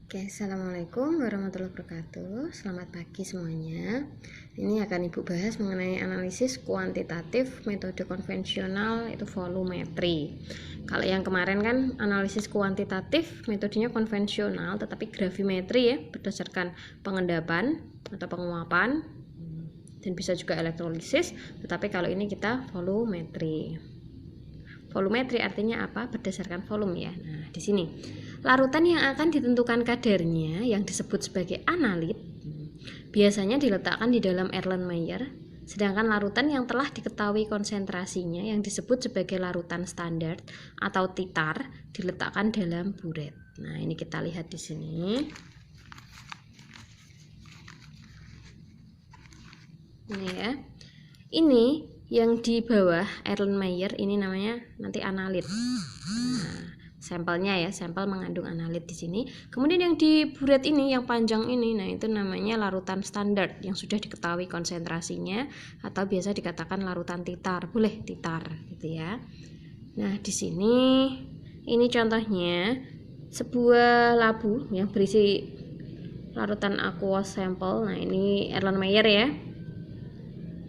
Oke, assalamualaikum warahmatullahi wabarakatuh. Selamat pagi semuanya. Ini akan Ibu bahas mengenai analisis kuantitatif metode konvensional, itu volumetri. Kalau yang kemarin kan analisis kuantitatif metodenya konvensional, tetapi gravimetri ya, berdasarkan pengendapan atau penguapan, dan bisa juga elektrolisis. Tetapi kalau ini kita volumetri. Volumetri artinya apa? Berdasarkan volume ya. Nah, di sini larutan yang akan ditentukan kadarnya yang disebut sebagai analit biasanya diletakkan di dalam Erlenmeyer, sedangkan larutan yang telah diketahui konsentrasinya yang disebut sebagai larutan standar atau titar diletakkan dalam buret. Nah, ini kita lihat di sini. Ini ya. Ini yang di bawah Erlenmeyer ini namanya nanti analit. Nah, sampelnya ya, sampel mengandung analit di sini. Kemudian yang di buret ini, yang panjang ini, nah itu namanya larutan standar yang sudah diketahui konsentrasinya atau biasa dikatakan larutan titar, boleh titar gitu ya. Nah, di sini ini contohnya sebuah labu yang berisi larutan aqueous sampel. Nah, ini Erlenmeyer ya.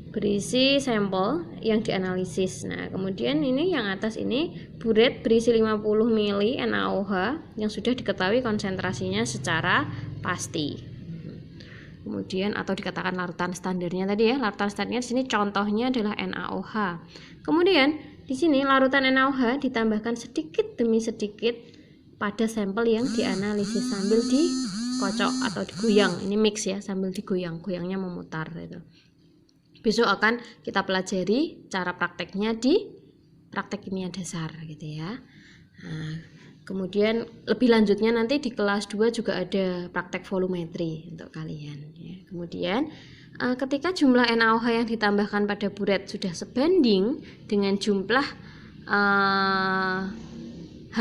Berisi sampel yang dianalisis. Nah, kemudian ini yang atas ini buret berisi 50 mili NaOH yang sudah diketahui konsentrasinya secara pasti. Kemudian atau dikatakan larutan standarnya tadi ya, larutan standarnya di sini contohnya adalah NaOH. Kemudian di sini larutan NaOH ditambahkan sedikit demi sedikit pada sampel yang dianalisis sambil dikocok atau digoyang. Ini mix ya, sambil digoyang, goyangnya memutar itu. Besok akan kita pelajari cara prakteknya di praktek kimia dasar gitu ya. Nah, kemudian lebih lanjutnya nanti di kelas 2 juga ada praktek volumetri untuk kalian ya. Kemudian ketika jumlah NaOH yang ditambahkan pada buret sudah sebanding dengan jumlah H+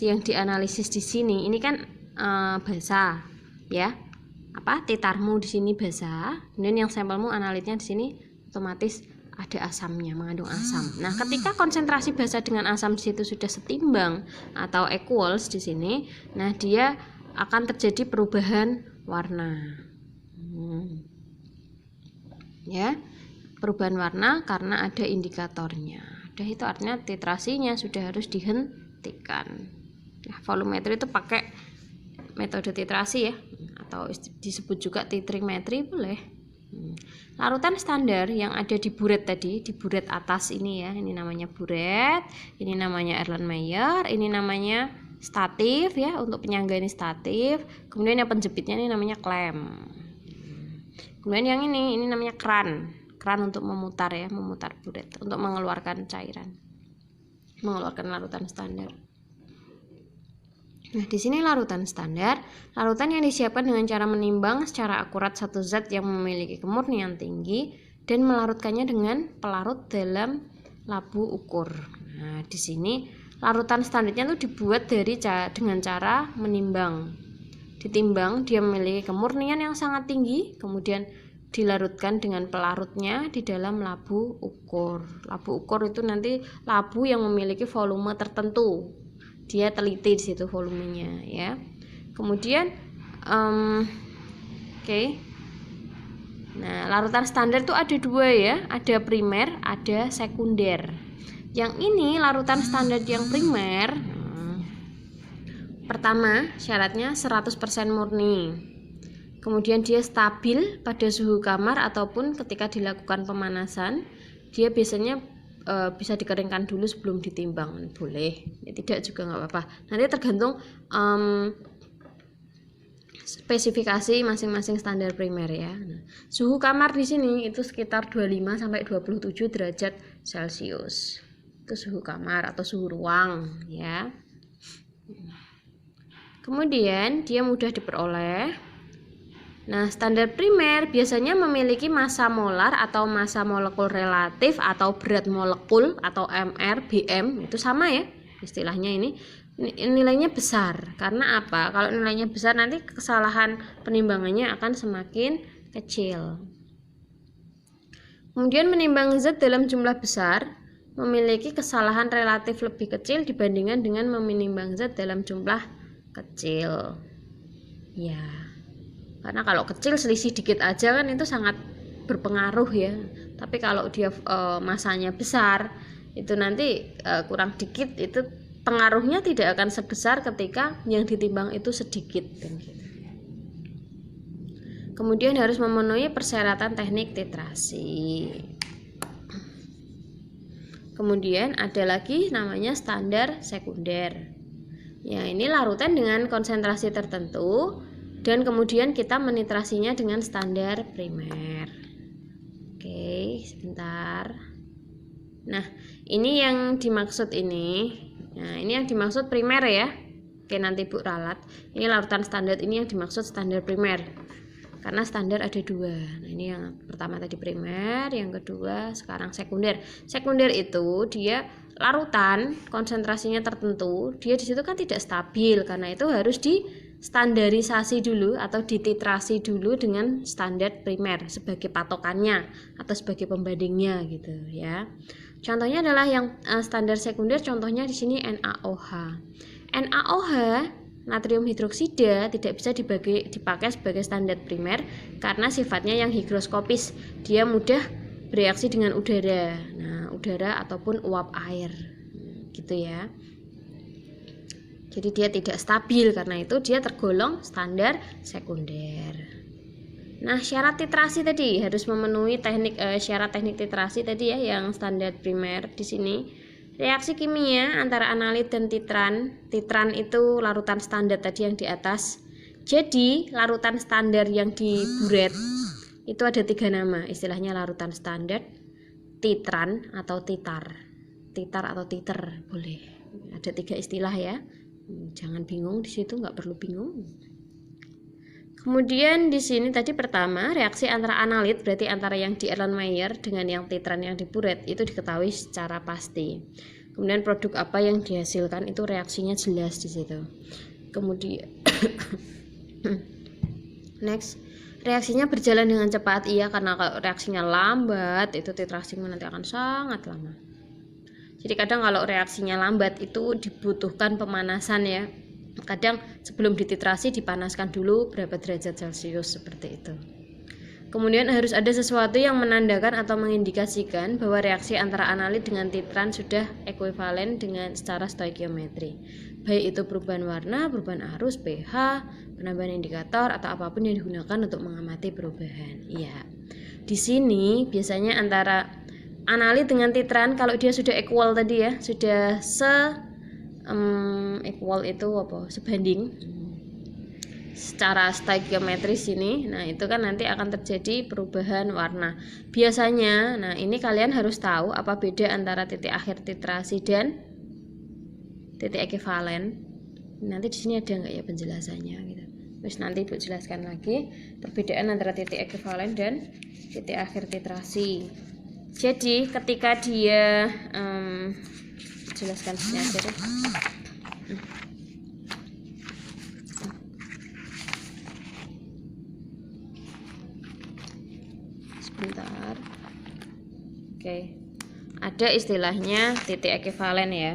yang dianalisis di sini, ini kan basah ya. Titarmu di sini basah, kemudian yang sampelmu analitnya di sini otomatis ada asamnya, mengandung asam. Nah, ketika konsentrasi basah dengan asam di situ sudah setimbang atau equals di sini, nah dia akan terjadi perubahan warna. Ya, perubahan warna karena ada indikatornya. Udah, itu artinya titrasinya sudah harus dihentikan. Nah, volumetri itu pakai metode titrasi ya, atau disebut juga titrimetri boleh. Larutan standar yang ada di buret tadi, di buret atas ini ya, ini namanya buret, ini namanya Erlenmeyer, ini namanya statif ya, untuk penyangga ini statif. Kemudian yang penjepitnya ini namanya klem. Kemudian yang ini namanya kran untuk memutar ya, memutar buret untuk mengeluarkan cairan, mengeluarkan larutan standar. Nah, di sini larutan standar, larutan yang disiapkan dengan cara menimbang secara akurat satu zat yang memiliki kemurnian tinggi dan melarutkannya dengan pelarut dalam labu ukur. Nah, di sini larutan standarnya itu dibuat dengan cara menimbang. Ditimbang dia memiliki kemurnian yang sangat tinggi, kemudian dilarutkan dengan pelarutnya di dalam labu ukur. Labu ukur itu nanti labu yang memiliki volume tertentu. Dia teliti di situ volumenya ya. Kemudian Nah, larutan standar itu ada dua ya, ada primer, ada sekunder. Yang ini larutan standar yang primer. Pertama, syaratnya 100% murni. Kemudian dia stabil pada suhu kamar ataupun ketika dilakukan pemanasan. Dia biasanya bisa dikeringkan dulu sebelum ditimbang, boleh ya, tidak juga nggak apa-apa, nanti tergantung spesifikasi masing-masing standar primer ya. Nah, suhu kamar di sini itu sekitar 25 sampai 27 derajat Celcius, itu suhu kamar atau suhu ruang ya. Kemudian dia mudah diperoleh. Nah, standar primer biasanya memiliki massa molar atau massa molekul relatif atau berat molekul atau MR, BM, itu sama ya istilahnya. Ini nilainya besar. Karena apa? Kalau nilainya besar nanti kesalahan penimbangannya akan semakin kecil. Kemudian menimbang zat dalam jumlah besar memiliki kesalahan relatif lebih kecil dibandingkan dengan menimbang zat dalam jumlah kecil. Ya, karena kalau kecil selisih dikit aja kan itu sangat berpengaruh ya. Tapi kalau dia masanya besar, itu nanti kurang dikit, itu pengaruhnya tidak akan sebesar ketika yang ditimbang itu sedikit. Kemudian harus memenuhi persyaratan teknik titrasi. Kemudian ada lagi namanya standar sekunder. Ya, ini larutan dengan konsentrasi tertentu dan kemudian kita menitrasinya dengan standar primer. Oke, sebentar. Nah, ini yang dimaksud ini. Nah, ini yang dimaksud primer ya. Oke, nanti Bu ralat. Ini larutan standar, ini yang dimaksud standar primer. Karena standar ada dua. Nah, ini yang pertama tadi primer, yang kedua sekarang sekunder. Sekunder itu dia larutan konsentrasinya tertentu, dia di situ kan tidak stabil, karena itu harus distandarisasi dulu atau dititrasi dulu dengan standar primer sebagai patokannya atau sebagai pembandingnya gitu ya. Contohnya adalah yang standar sekunder, contohnya di sini NaOH. NaOH natrium hidroksida tidak bisa dipakai sebagai standar primer karena sifatnya yang higroskopis, dia mudah bereaksi dengan udara. Nah, udara ataupun uap air gitu ya. Jadi dia tidak stabil, karena itu dia tergolong standar sekunder. Nah, syarat titrasi tadi harus memenuhi syarat teknik titrasi tadi ya, yang standar primer di sini. Reaksi kimia antara analit dan titran. Titran itu larutan standar tadi yang di atas. Jadi larutan standar yang di buret itu ada 3 nama, istilahnya larutan standar, titran atau titar. Titar atau titer boleh. Ada 3 istilah ya. Jangan bingung di situ, nggak perlu bingung. Kemudian di sini tadi pertama reaksi antara analit, berarti antara yang di Erlenmeyer dengan yang titran yang di buret itu diketahui secara pasti. Kemudian produk apa yang dihasilkan itu reaksinya jelas di situ. Kemudian next, reaksinya berjalan dengan cepat, iya, karena kalau reaksinya lambat itu titrasinya nanti akan sangat lama. Jadi kadang kalau reaksinya lambat itu dibutuhkan pemanasan ya. Kadang sebelum dititrasi dipanaskan dulu berapa derajat Celcius seperti itu. Kemudian harus ada sesuatu yang menandakan atau mengindikasikan bahwa reaksi antara analit dengan titran sudah ekuivalen dengan secara stoikiometri. Baik itu perubahan warna, perubahan arus, pH, penambahan indikator atau apapun yang digunakan untuk mengamati perubahan. Iya. Di sini biasanya antara analit dengan titran kalau dia sudah equal tadi ya, sudah equal itu apa? Sebanding secara stoikiometris ini. Nah, itu kan nanti akan terjadi perubahan warna. Biasanya, nah ini kalian harus tahu apa beda antara titik akhir titrasi dan titik ekivalen. Nanti di sini ada nggak ya penjelasannya gitu. Terus nanti Ibu jelaskan lagi perbedaan antara titik ekivalen dan titik akhir titrasi. Jadi ketika dia jelaskan sini aja deh. Sebentar. Oke. Ada istilahnya titik ekivalen ya.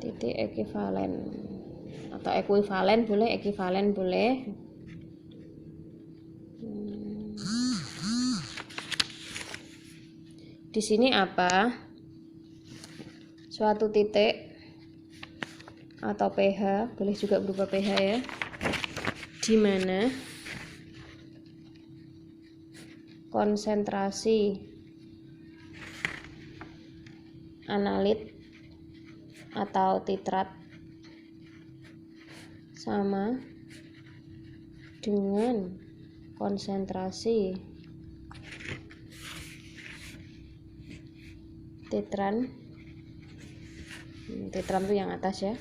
Titik ekivalen atau ekuivalen boleh, ekivalen boleh. Di sini apa? Suatu titik atau pH, boleh juga berupa pH ya, di mana konsentrasi analit atau titrat sama dengan konsentrasi titran. Titran itu yang atas ya.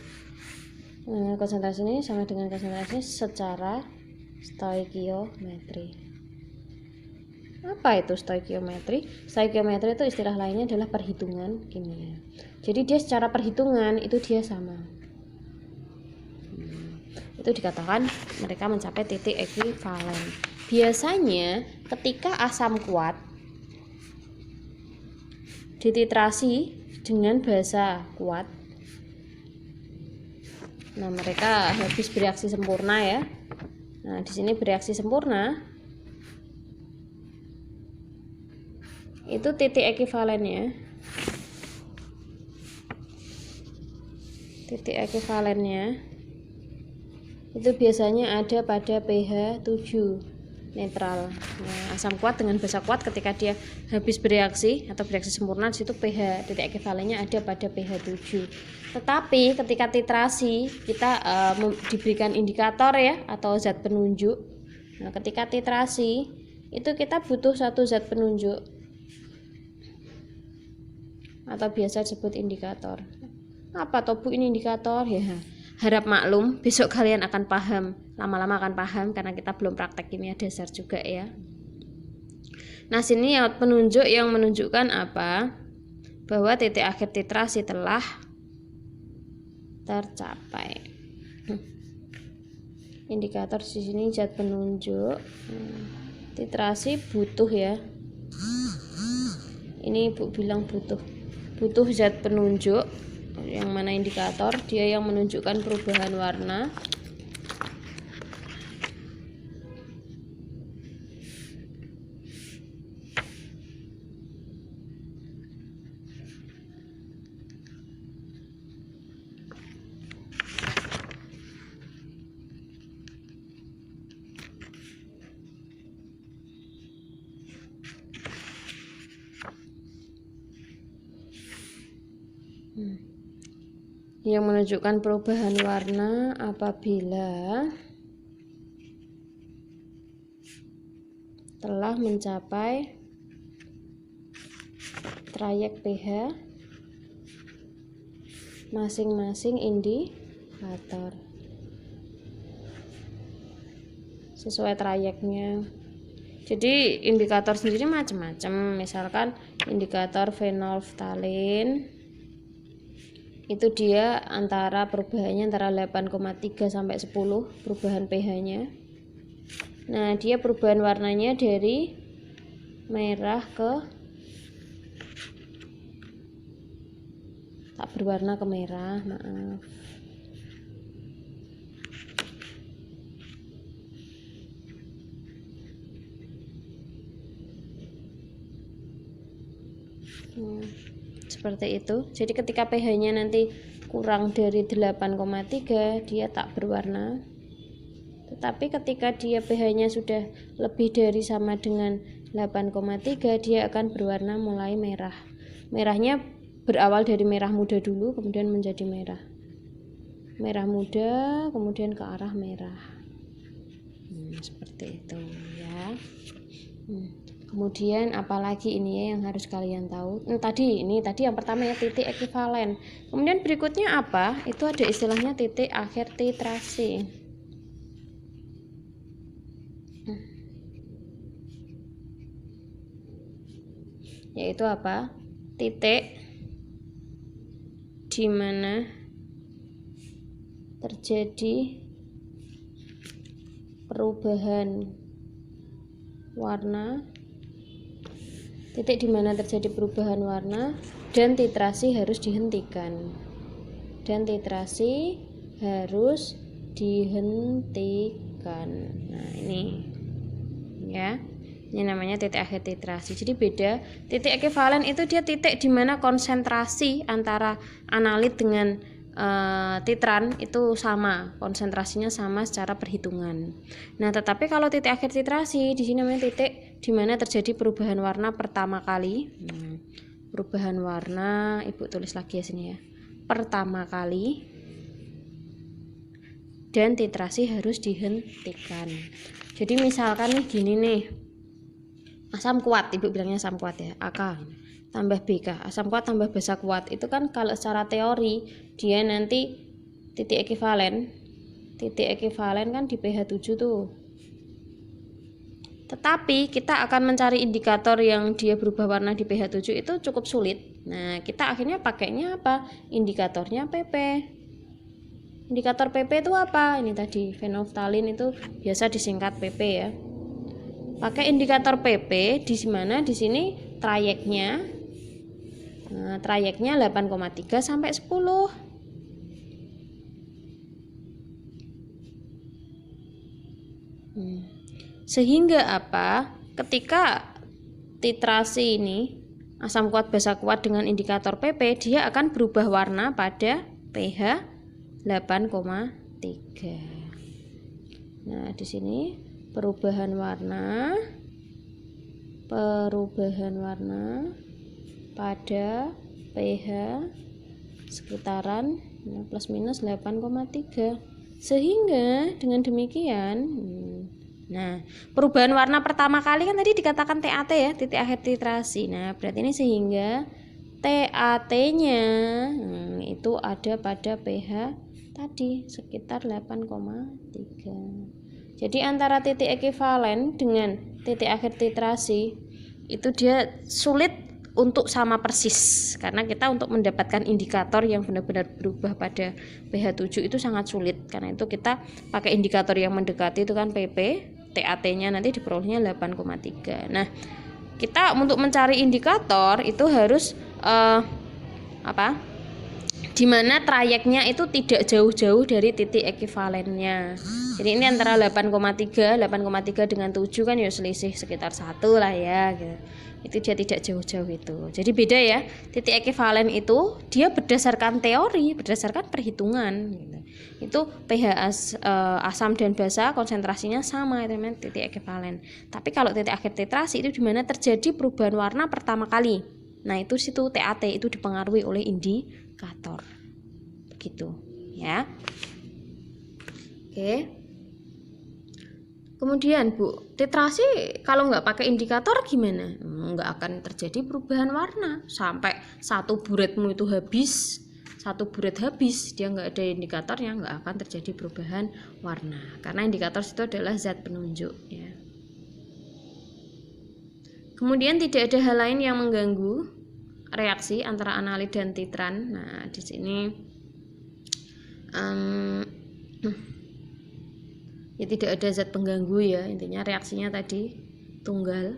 Konsentrasi ini sama dengan konsentrasi secara stoikiometri. Apa itu stoikiometri? Stoikiometri itu istilah lainnya adalah perhitungan kimia. Jadi dia secara perhitungan itu dia sama. Itu dikatakan mereka mencapai titik ekivalen. Biasanya ketika asam kuat dititrasi dengan basa kuat. Nah, mereka habis bereaksi sempurna ya. Nah, di sini bereaksi sempurna itu titik ekivalennya. Titik ekivalennya itu biasanya ada pada pH 7 netral. Nah, asam kuat dengan basa kuat ketika dia habis bereaksi atau bereaksi sempurna, di situ pH titik ekivalennya ada pada pH 7. Tetapi ketika titrasi kita diberikan indikator ya atau zat penunjuk. Nah, ketika titrasi itu kita butuh satu zat penunjuk atau biasa disebut indikator. Apa toh Bu ini indikator? Ya, harap maklum, besok kalian akan paham, lama-lama akan paham karena kita belum praktek kimia dasar juga ya. Nah, sini yang penunjuk yang menunjukkan apa? Bahwa titik akhir titrasi telah tercapai. Indikator di sini zat penunjuk. Titrasi butuh ya. Ini Ibu bilang butuh zat penunjuk. Yang mana indikator? Dia yang menunjukkan perubahan warna. Yang menunjukkan perubahan warna apabila telah mencapai trayek pH masing-masing indikator sesuai trayeknya. Jadi indikator sendiri macam-macam. Misalkan indikator fenolftalin itu dia antara perubahannya antara 8,3 sampai 10 perubahan pH-nya. Nah, dia perubahan warnanya dari merah ke tak berwarna ke merah, maaf. Seperti itu. Jadi ketika pH-nya nanti kurang dari 8,3 dia tak berwarna. Tetapi ketika dia pH-nya sudah lebih dari sama dengan 8,3 dia akan berwarna mulai merah. Merahnya berawal dari merah muda dulu kemudian menjadi merah. Merah muda kemudian ke arah merah. Seperti itu ya. Kemudian apalagi ini ya yang harus kalian tahu. Tadi yang pertama ya titik ekivalen. Kemudian berikutnya apa? Itu ada istilahnya titik akhir titrasi. Yaitu apa? Titik di mana terjadi perubahan warna. Titik di mana terjadi perubahan warna dan titrasi harus dihentikan. Nah, ini ya. Ini namanya titik akhir titrasi. Jadi beda. Titik ekivalen itu dia titik di mana konsentrasi antara analit dengan titran itu sama, konsentrasinya sama secara perhitungan. Nah, tetapi kalau titik akhir titrasi di sini namanya titik di mana terjadi perubahan warna pertama kali. Perubahan warna, Ibu tulis lagi ya sini ya. Pertama kali dan titrasi harus dihentikan. Jadi misalkan nih gini nih. Asam kuat, Ibu bilangnya asam kuat ya, AK tambah BK, asam kuat tambah basa kuat. Itu kan kalau secara teori dia nanti titik ekivalen kan di pH 7 tuh. Tetapi kita akan mencari indikator yang dia berubah warna di pH 7 itu cukup sulit. Nah, kita akhirnya pakainya apa? Indikatornya PP. Indikator PP itu apa? Ini tadi fenolftalin itu biasa disingkat PP ya. Pakai indikator PP di mana di sini trayeknya Nah, trayeknya 8,3 sampai 10. Sehingga apa? Ketika titrasi ini asam kuat basa kuat dengan indikator PP, dia akan berubah warna pada pH 8,3. Nah, di sini perubahan warna pada pH sekitaran plus minus 8,3. Sehingga dengan demikian, nah, perubahan warna pertama kali kan tadi dikatakan TAT ya, titik akhir titrasi. Nah, berarti ini sehingga TAT-nya itu ada pada pH tadi sekitar 8,3. Jadi antara titik ekivalen dengan titik akhir titrasi itu dia sulit untuk sama persis, karena kita untuk mendapatkan indikator yang benar-benar berubah pada pH 7 itu sangat sulit. Karena itu kita pakai indikator yang mendekati itu kan PP, TAT-nya nanti diperolehnya 8,3. Nah, kita untuk mencari indikator itu harus di mana trayeknya itu tidak jauh-jauh dari titik ekivalennya. Jadi ini antara 8,3 dengan 7 kan ya selisih sekitar 1 lah ya gitu. Itu dia tidak jauh-jauh itu. Jadi beda ya, titik ekivalen itu dia berdasarkan teori, berdasarkan perhitungan gitu. Itu pH asam dan basa konsentrasinya sama, itu namanya titik ekivalen. Tapi kalau titik akhir titrasi itu dimana terjadi perubahan warna pertama kali. Nah, itu situ TAT itu dipengaruhi oleh indikator. Begitu ya. Oke. Kemudian Bu, titrasi kalau nggak pakai indikator gimana? Nggak akan terjadi perubahan warna sampai satu buretmu itu habis, satu buret habis, dia nggak ada indikatornya, nggak akan terjadi perubahan warna. Karena indikator itu adalah zat penunjuk ya. Kemudian tidak ada hal lain yang mengganggu reaksi antara analit dan titran. Nah, di sini ya tidak ada zat pengganggu ya, intinya reaksinya tadi tunggal.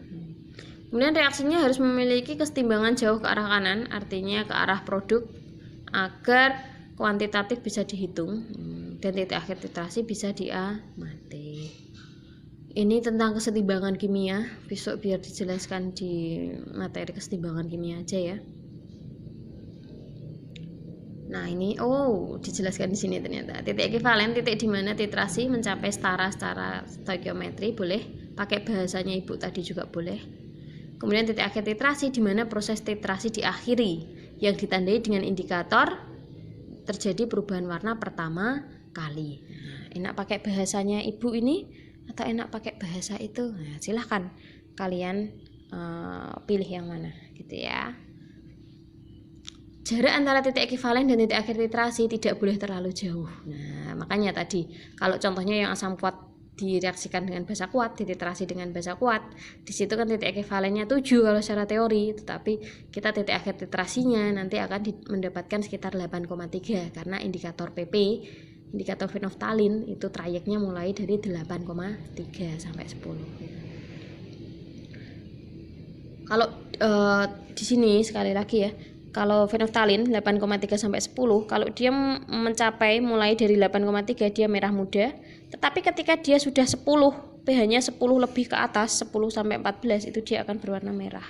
Kemudian reaksinya harus memiliki kesetimbangan jauh ke arah kanan, artinya ke arah produk agar kuantitatif bisa dihitung dan titik akhir titrasi bisa diamati. Ini tentang kesetimbangan kimia, besok biar dijelaskan di materi kesetimbangan kimia aja ya. Nah, ini dijelaskan di sini ternyata. Titik ekivalen, titik di mana titrasi mencapai setara secara stoikiometri, boleh pakai bahasanya Ibu tadi juga boleh. Kemudian titik akhir titrasi di mana proses titrasi diakhiri yang ditandai dengan indikator terjadi perubahan warna pertama kali. Nah, enak pakai bahasanya Ibu ini atau enak pakai bahasa itu? Nah, silahkan kalian pilih yang mana gitu ya. Jarak antara titik ekivalen dan titik akhir titrasi tidak boleh terlalu jauh. Nah, makanya tadi kalau contohnya yang asam kuat direaksikan dengan basa kuat, dititrasi dengan basa kuat, di situ kan titik ekivalennya 7 kalau secara teori, tetapi kita titik akhir titrasinya nanti akan mendapatkan sekitar 8,3 karena indikator PP, indikator phenolphthalein itu trayeknya mulai dari 8,3 sampai 10. Kalau di sini sekali lagi ya, kalau phenolphthalein 8,3 sampai 10, kalau dia mencapai mulai dari 8,3 dia merah muda, tetapi ketika dia sudah 10, pH-nya 10 lebih ke atas, 10 sampai 14 itu dia akan berwarna merah.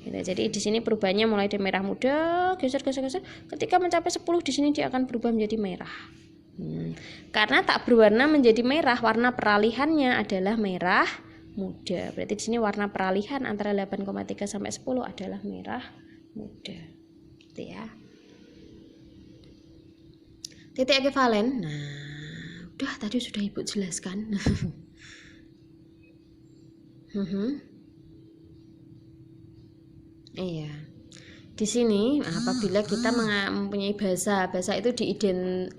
Gitu. Jadi di sini perubahannya mulai dari merah muda, geser. Ketika mencapai 10 di sini dia akan berubah menjadi merah. Karena tak berwarna menjadi merah, warna peralihannya adalah merah muda. Berarti di sini warna peralihan antara 8,3 sampai 10 adalah merah muda, gitu ya. Titik ekivalen, nah udah tadi sudah Ibu jelaskan. Iya. Di sini apabila kita mempunyai basa itu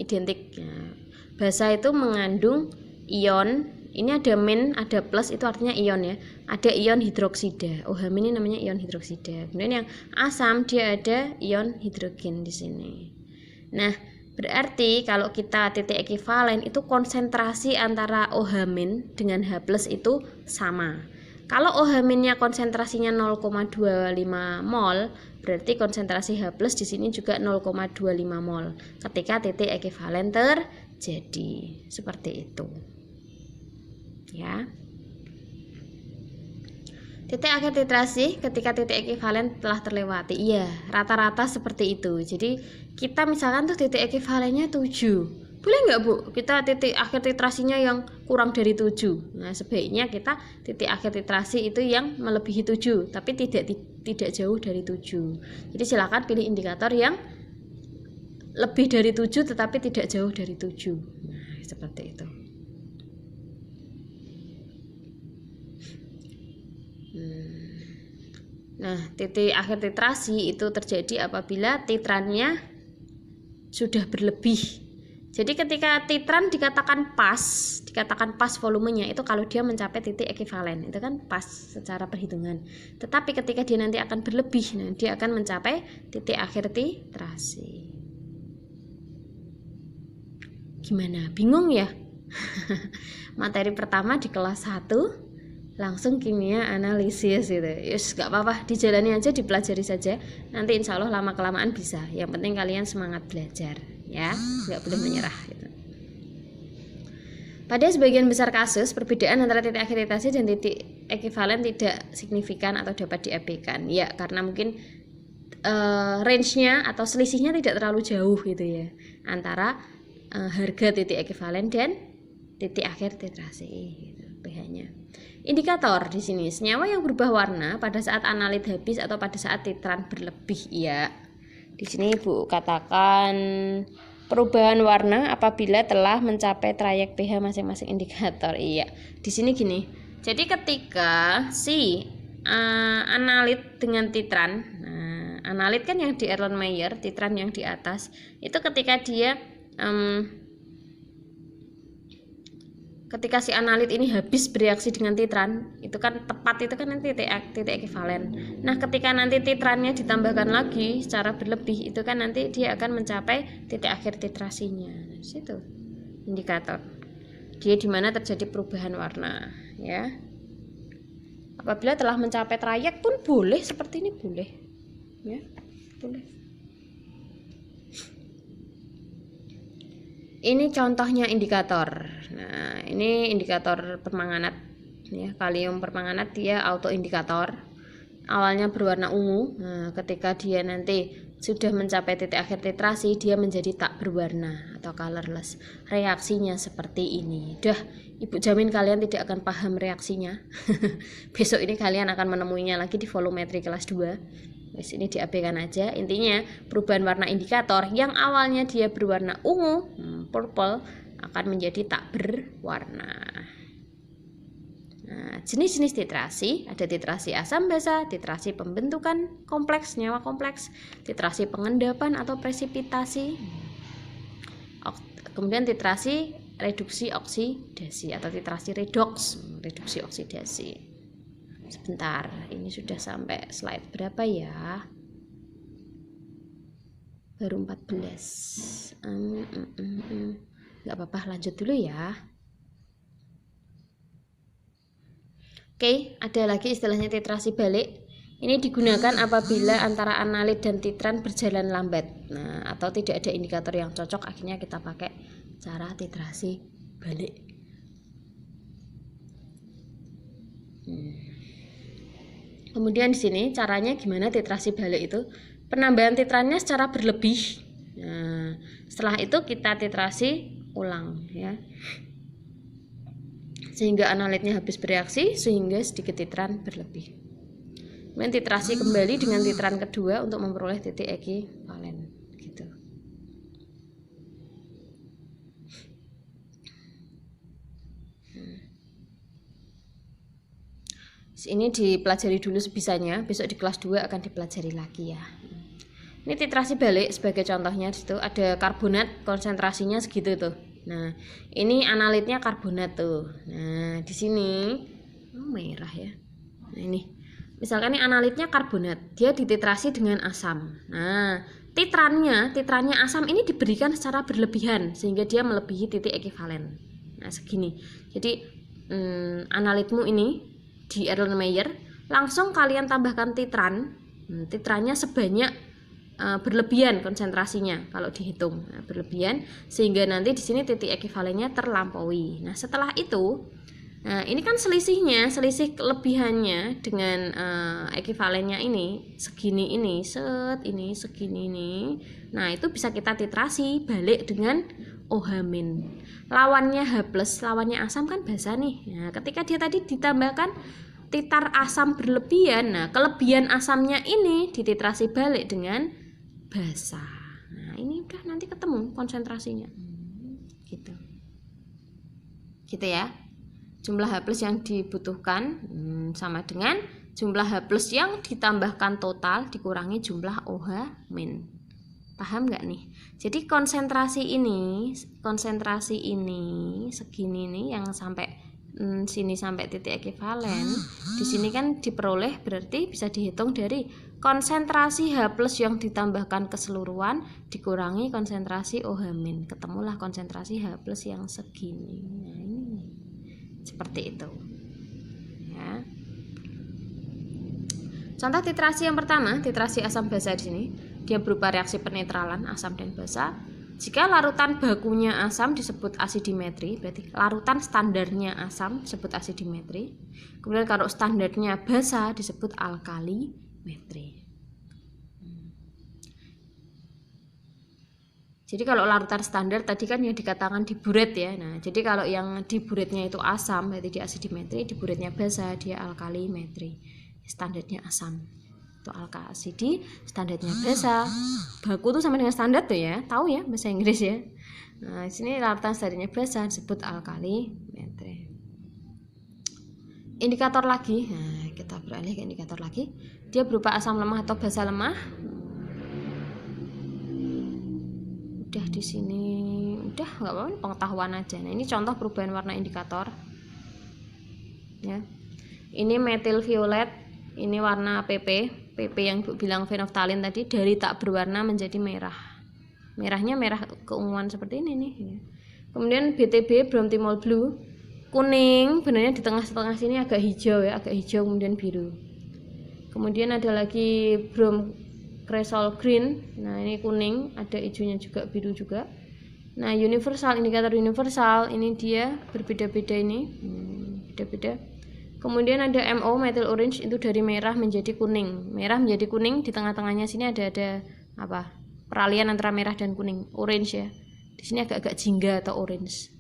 identik. Nah, basa itu mengandung ion. Ini ada min, ada plus, itu artinya ion ya. Ada ion hidroksida. OH- ini namanya ion hidroksida. Kemudian yang asam dia ada ion hidrogen di sini. Nah, berarti kalau kita titik ekivalen itu konsentrasi antara OH- dengan H+ itu sama. Kalau OH- konsentrasinya 0,25 mol, berarti konsentrasi H+ di sini juga 0,25 mol ketika titik ekivalen terjadi. Seperti itu. Ya. Titik akhir titrasi ketika titik ekivalen telah terlewati. Iya, rata-rata seperti itu. Jadi kita misalkan tuh titik ekivalennya 7. Boleh nggak Bu? Kita titik akhir titrasinya yang kurang dari 7. Nah, sebaiknya kita titik akhir titrasi itu yang melebihi 7, tapi tidak jauh dari 7. Jadi silakan pilih indikator yang lebih dari 7 tetapi tidak jauh dari 7. Nah, seperti itu. Nah, titik akhir titrasi itu terjadi apabila titrannya sudah berlebih. Jadi ketika titran dikatakan pas volumenya itu kalau dia mencapai titik ekivalen, itu kan pas secara perhitungan. Tetapi ketika dia nanti akan berlebih, nah dia akan mencapai titik akhir titrasi. Gimana? Bingung ya? Materi pertama di kelas 1 langsung kimia analisis gitu. Yus, gak apa-apa, dijalani aja, dipelajari saja. Nanti insya Allah lama kelamaan bisa. Yang penting kalian semangat belajar, ya, gak boleh menyerah gitu. Pada sebagian besar kasus, perbedaan antara titik akhir titrasi dan titik ekivalen tidak signifikan atau dapat diabaikan. Ya, karena mungkin range-nya atau selisihnya tidak terlalu jauh gitu ya antara harga titik ekivalen dan titik akhir titrasi gitu, pH-nya. Indikator di sini senyawa yang berubah warna pada saat analit habis atau pada saat titran berlebih. Ya, di sini Bu katakan perubahan warna apabila telah mencapai trayek pH masing-masing indikator. Iya, di sini gini. Jadi ketika si analit dengan titran, analit kan yang di Erlenmeyer, titran yang di atas, itu ketika dia ketika si analit ini habis bereaksi dengan titran, itu kan tepat, itu kan nanti titik ekivalen. Nah, ketika nanti titrannya ditambahkan lagi secara berlebih, itu kan nanti dia akan mencapai titik akhir titrasinya. Nah, situ indikator. Dia di mana terjadi perubahan warna, ya. Apabila telah mencapai trayek pun boleh seperti ini, boleh. Ya, boleh. Ini contohnya indikator. Nah, ini indikator permanganat ya, kalium permanganat, dia auto indikator. Awalnya berwarna ungu. Nah, ketika dia nanti sudah mencapai titik akhir titrasi, dia menjadi tak berwarna atau colorless. Reaksinya seperti ini. Ibu jamin kalian tidak akan paham reaksinya. Besok ini kalian akan menemuinya lagi di volumetri kelas 2. Ini diabaikan aja. Intinya perubahan warna indikator yang awalnya dia berwarna ungu, purple, akan menjadi tak berwarna. Nah, jenis-jenis titrasi ada titrasi asam basa, titrasi pembentukan kompleks, senyawa kompleks, titrasi pengendapan atau presipitasi, kemudian titrasi reduksi oksidasi atau titrasi redoks, reduksi oksidasi. Sebentar, ini sudah sampai slide berapa ya? Baru 14. Gak apa-apa, lanjut dulu ya. Oke, ada lagi istilahnya titrasi balik. Ini digunakan apabila antara analit dan titran berjalan lambat. Nah, atau tidak ada indikator yang cocok, akhirnya kita pakai cara titrasi balik. Kemudian di sini caranya gimana titrasi balik itu? Penambahan titrannya secara berlebih. Nah, setelah itu kita titrasi ulang ya. Sehingga analitnya habis bereaksi sehingga sedikit titran berlebih. Kemudian titrasi kembali dengan titran kedua untuk memperoleh titik ekivalen gitu. Ini dipelajari dulu sebisanya, besok di kelas 2 akan dipelajari lagi ya. Ini titrasi balik sebagai contohnya, di situ ada karbonat, konsentrasinya segitu tuh. Nah, ini analitnya karbonat tuh. Nah, di sini merah ya. Nah, ini. Misalkan ini analitnya karbonat, dia dititrasi dengan asam. Nah, titrannya asam ini diberikan secara berlebihan sehingga dia melebihi titik ekivalen. Nah, segini. Jadi, analitmu ini di Erlenmeyer, langsung kalian tambahkan titran. Titrannya sebanyak berlebihan konsentrasinya kalau dihitung. Berlebihan sehingga nanti di sini titik ekivalennya terlampaui. Nah, setelah itu ini kan selisih kelebihannya dengan ekivalennya ini segini ini, segini ini. Nah, itu bisa kita titrasi balik dengan OH-. Lawannya H+, lawannya asam kan basa nih. Nah, ketika dia tadi ditambahkan titar asam berlebihan, nah kelebihan asamnya ini dititrasi balik dengan basa. Nah, ini udah nanti ketemu konsentrasinya. Gitu. Gitu ya. Jumlah H+ yang dibutuhkan sama dengan jumlah H+ yang ditambahkan total dikurangi jumlah OH-. Paham nggak nih? Jadi konsentrasi ini segini nih yang sampai sini sampai titik ekivalen. Di sini kan diperoleh berarti bisa dihitung dari konsentrasi H+ yang ditambahkan keseluruhan dikurangi konsentrasi OH-. Ketemulah konsentrasi H+ yang segini. Nah, ini seperti itu. Ya. Contoh titrasi yang pertama, titrasi asam basa di sini. Dia berupa reaksi penetralan asam dan basa. Jika larutan bakunya asam disebut asidimetri, berarti larutan standarnya asam disebut asidimetri. Kemudian kalau standarnya basa disebut alkalimetri. Jadi kalau larutan standar tadi kan yang dikatakan di buret ya. Nah, jadi kalau yang di buretnya itu asam, berarti di asidimetri, di buretnya basa dia alkalimetri. Standarnya asam. Itu alka asidi, standarnya basa. Baku itu sama dengan standar tuh ya, tahu ya bahasa Inggris ya. Nah, di sini larutan standarnya basa disebut alkalimetri. Indikator lagi, nah kita beralih ke indikator lagi. Dia berupa asam lemah atau basa lemah. Udah di sini, udah nggak apa-apa, pengetahuan aja. Nah, ini contoh perubahan warna indikator. Ya, ini metil violet, ini warna PP. PP yang Ibu bilang fenolftalin tadi dari tak berwarna menjadi merah. Merahnya merah keunguan seperti ini nih. Kemudian BTB bromtimol blue, kuning, benarnya di tengah-tengah sini agak hijau ya, agak hijau kemudian biru. Kemudian ada lagi brom cresol green. Nah, ini kuning, ada hijaunya juga, biru juga. Nah, universal, indikator universal ini dia berbeda-beda ini. Beda-beda. Kemudian ada MO methyl orange, itu dari merah menjadi kuning. Merah menjadi kuning, di tengah-tengahnya sini ada apa? Peralihan antara merah dan kuning, orange ya. Di sini agak-agak jingga atau orange.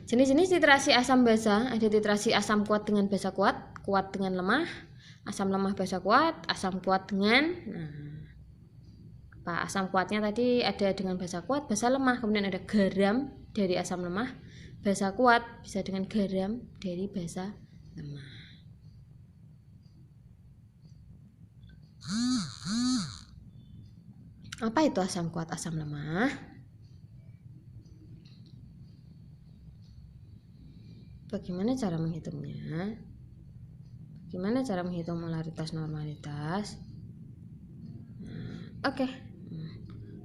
Jenis-jenis titrasi asam basa, ada titrasi asam kuat dengan basa kuat, kuat dengan lemah, asam lemah basa kuat, asam kuat dengan asam kuatnya tadi ada dengan basa kuat, basa lemah, kemudian ada garam dari asam lemah, basa kuat bisa dengan garam dari basa lemah. Apa itu asam kuat, asam lemah? Bagaimana cara menghitungnya? Bagaimana cara menghitung molaritas normalitas? Oke.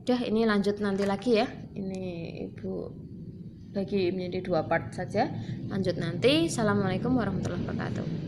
Udah, ini lanjut nanti lagi ya. Ini Ibu bagi menjadi 2 part saja. Lanjut nanti. Assalamualaikum warahmatullahi wabarakatuh.